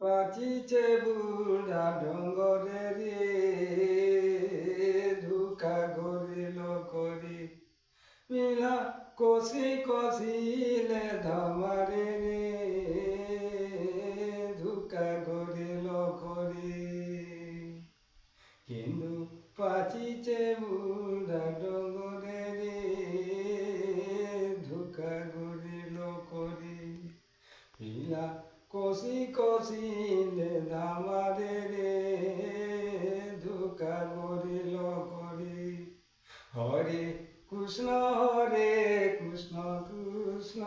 পাচিছে বুঢ়া ডঙ্গরে ধোকা গরিল করি পিলা কষি কষিলে ধামারে ধোকা গরিল করি কিন্তু পাচিছে বুঢ়া ডঙ্গরে ধোকা গরিল করি পিলা কষি কষিলে ধামারে ধোকা গরিল করি হরে কৃষ্ণ কৃষ্ণ